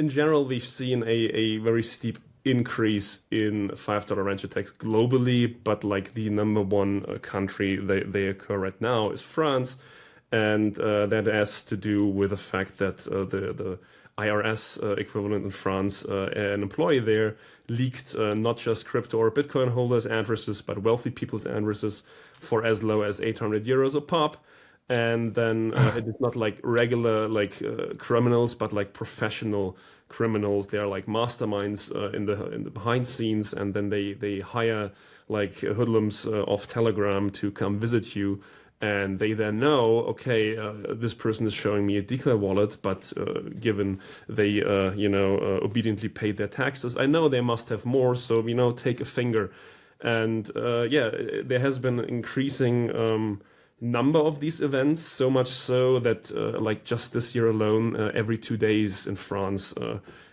in general, we've seen a very steep increase in $5 ranch attacks globally, but like the number one country they occur right now is France, and that has to do with the fact that the IRS equivalent in France, an employee there leaked not just crypto or Bitcoin holders' addresses, but wealthy people's addresses for as low as 800 euros a pop. And then it is not like regular like criminals, but like professional criminals. They are like masterminds in the behind scenes, and then they hire like hoodlums off Telegram to come visit you, and they then know, okay, this person is showing me a decoy wallet, but given they obediently paid their taxes, I know they must have more, so take a finger. And there has been increasing number of these events, so much so that like just this year alone, every 2 days in France,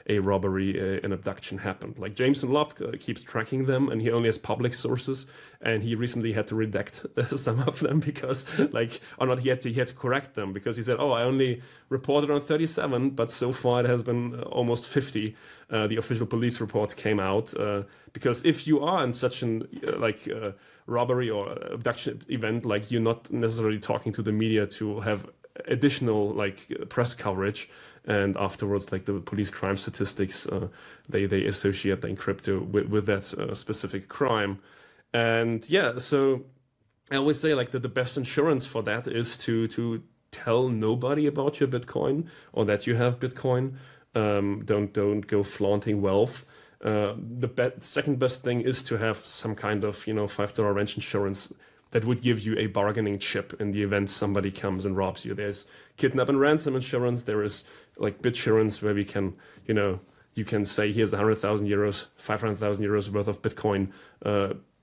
a robbery, an abduction happened. Like Jameson Lopp keeps tracking them, and he only has public sources, and he recently had to redact some of them because he had to correct them because he said, I only reported on 37, but so far it has been almost 50. The official police reports came out because if you are in such an robbery or abduction event, like you're not necessarily talking to the media to have additional like press coverage, and afterwards like the police crime statistics they associate in crypto with that specific crime. And so I always say like that the best insurance for that is to tell nobody about your Bitcoin or that you have Bitcoin. Don't go flaunting wealth. The second best thing is to have some kind of $5 ranch insurance that would give you a bargaining chip in the event somebody comes and robs you. There's kidnap and ransom insurance. There is like Bitsurance where we can you can say here's 100,000 euros, 500,000 euros worth of Bitcoin.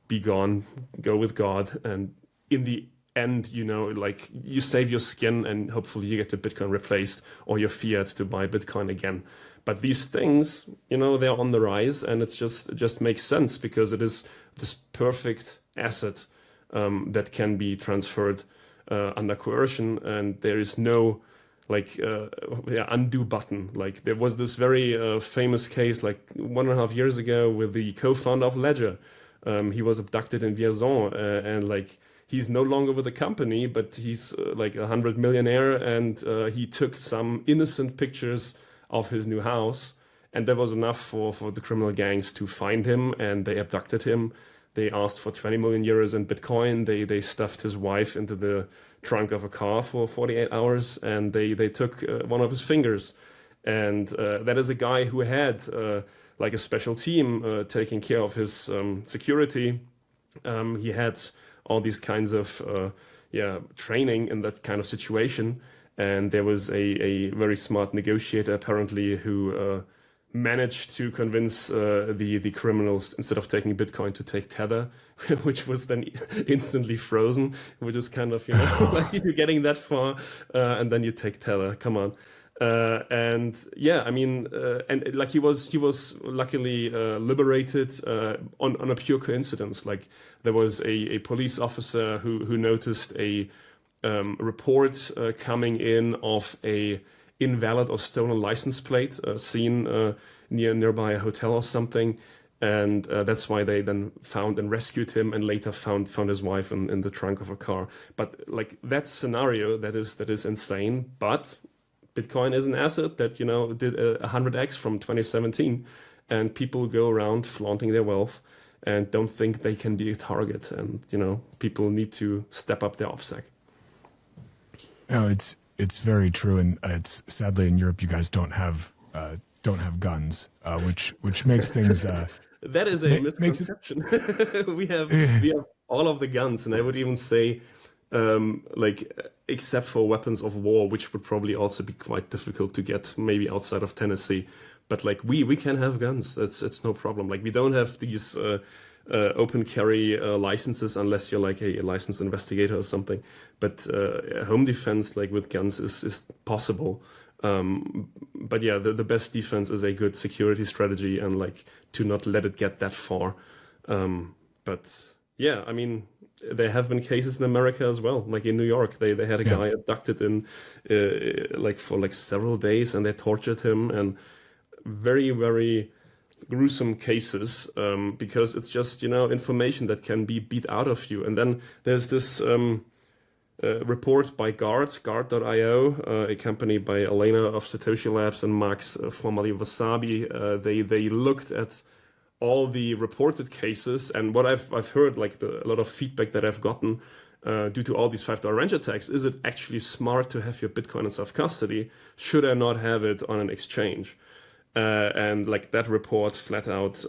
Be gone, go with God, and in the end, like you save your skin and hopefully you get your Bitcoin replaced or your fiat to buy Bitcoin again. But these things, they're on the rise, and it just makes sense because it is this perfect asset that can be transferred under coercion, and there is no undo button. Like there was this very famous case like 1.5 years ago with the co-founder of Ledger. He was abducted in Vierzon, and like he's no longer with the company, but he's like 100 millionaire, and he took some innocent pictures of his new house, and that was enough for the criminal gangs to find him, and they abducted him. They asked for 20 million euros in Bitcoin. They stuffed his wife into the trunk of a car for 48 hours, and they took one of his fingers. And that is a guy who had like a special team taking care of his security. He had all these kinds of training in that kind of situation. And there was a very smart negotiator apparently who managed to convince the criminals, instead of taking Bitcoin, to take Tether, which was then instantly frozen, which is kind of, like you're getting that far and then you take Tether. Come on. And like he was luckily liberated on a pure coincidence. Like there was a police officer who noticed a report coming in of a invalid or stolen license plate seen nearby a hotel or something, and that's why they then found and rescued him, and later found his wife in the trunk of a car. But like that scenario, that is insane. But Bitcoin is an asset that did 100x from 2017, and people go around flaunting their wealth and don't think they can be a target, and people need to step up their OpSec. No, it's very true, and it's sadly in Europe you guys don't have guns, which makes things. That is a misconception. we have all of the guns, and I would even say, except for weapons of war, which would probably also be quite difficult to get, maybe outside of Tennessee. But like we can have guns. It's no problem. Like we don't have these open carry licenses unless you're like a licensed investigator or something. But home defense, like with guns, is possible. But yeah, the best defense is a good security strategy, and like to not let it get that far. But yeah, I mean, there have been cases in America as well. Like in New York, they had a guy abducted in for several days, and they tortured him. And very, very gruesome cases, because it's just, information that can be beat out of you. And then there's this report by Guard.io, a company by Elena of Satoshi Labs and Max, formerly Wasabi. They looked at all the reported cases, and what I've heard, like a lot of feedback that I've gotten due to all these $5 wrench attacks, is it actually smart to have your Bitcoin in self-custody? Should I not have it on an exchange? And like that report flat out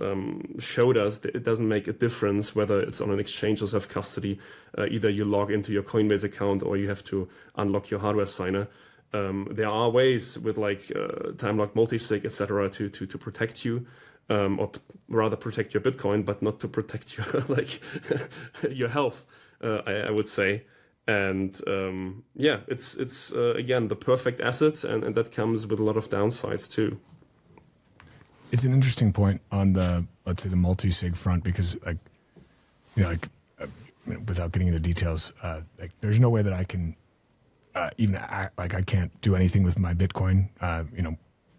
showed us that it doesn't make a difference whether it's on an exchange or self-custody. Either you log into your Coinbase account or you have to unlock your hardware signer. There are ways with like time-locked multisig, etc., to protect you, or rather protect your Bitcoin, but not to protect your like your health. I would say. And it's again the perfect asset, and that comes with a lot of downsides too. It's an interesting point on the, let's say, the multi-sig front, because without getting into details, there's no way that I can even act, I can't do anything with my Bitcoin,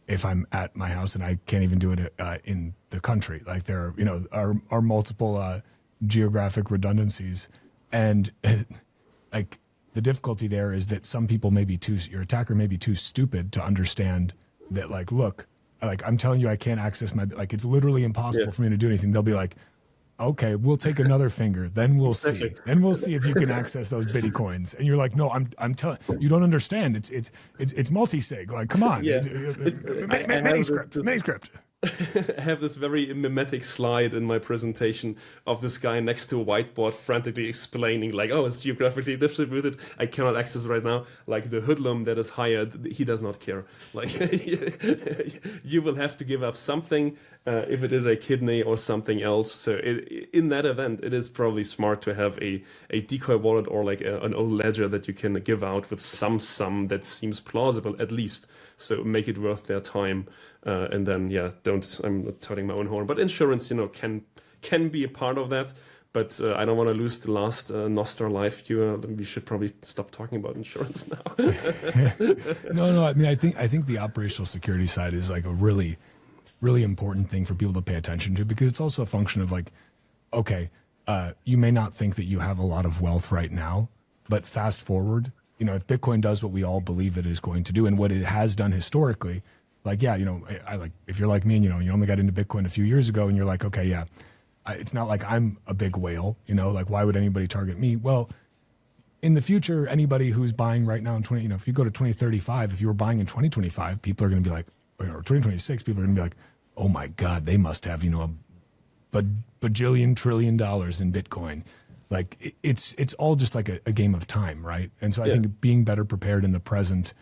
if I'm at my house, and I can't even do it in the country. Like there are multiple geographic redundancies, and like the difficulty there is that some people your attacker may be too stupid to understand that, like, look, like I'm telling you, I can't access it's literally impossible for me to do anything. They'll be like, okay, we'll take another finger, then we'll see. Then we'll see if you can access those bitty coins. And you're like, no, I'm telling you, don't understand. It's multi-sig. Like, come on. Mini-script. I have this very mimetic slide in my presentation of this guy next to a whiteboard frantically explaining, like, oh, it's geographically distributed, I cannot access right now. Like the hoodlum that is hired, he does not care. Like you will have to give up something if it is a kidney or something else. So in that event, it is probably smart to have a decoy wallet or like an old ledger that you can give out with some sum that seems plausible at least. So make it worth their time. And then, I'm not touting my own horn, but insurance, can be a part of that. But I don't want to lose the last Nostar life viewer. We should probably stop talking about insurance now. No. I mean, I think the operational security side is like a really, really important thing for people to pay attention to, because it's also a function of like, okay, you may not think that you have a lot of wealth right now, but fast forward, if Bitcoin does what we all believe it is going to do and what it has done historically. Like, I like, if you're like me and, you only got into Bitcoin a few years ago and you're like, okay, it's not like I'm a big whale, like why would anybody target me? Well, in the future, anybody who's buying right now in if you go to 2035, if you were buying in 2025, people are going to be like, or 2026, people are going to be like, oh my God, they must have, a bajillion trillion dollars in Bitcoin. Like it's all just like a game of time. Right. And so I think being better prepared in the present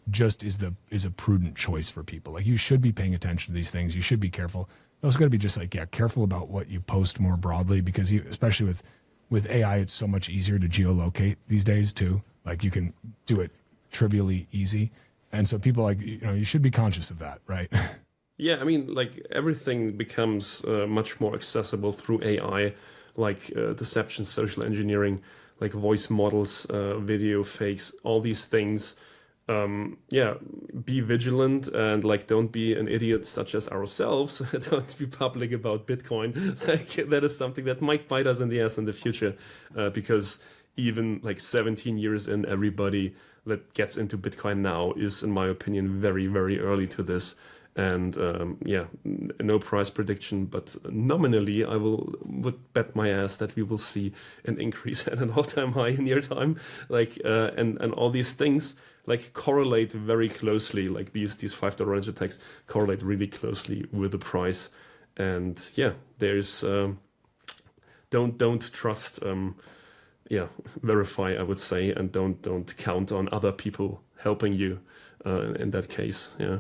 just is a prudent choice for people. Like you should be paying attention to these things. You should be careful. You also got to be just like, careful about what you post more broadly, because especially with AI, it's so much easier to geolocate these days too. Like you can do it trivially easy. And so people you should be conscious of that, right? Yeah. I mean, like everything becomes much more accessible through AI, like deception, social engineering, like voice models, video fakes, all these things. Be vigilant and like don't be an idiot such as ourselves. Don't be public about Bitcoin. Like that is something that might bite us in the ass in the future, because even like 17 years in, everybody that gets into Bitcoin now is, in my opinion, very, very early to this. And no price prediction, but nominally I would bet my ass that we will see an increase at an all-time high in near time. Like and all these things like correlate very closely. Like these $5 wrench attacks correlate really closely with the price. And there's don't trust. Verify, I would say, and don't count on other people helping you in that case. Yeah.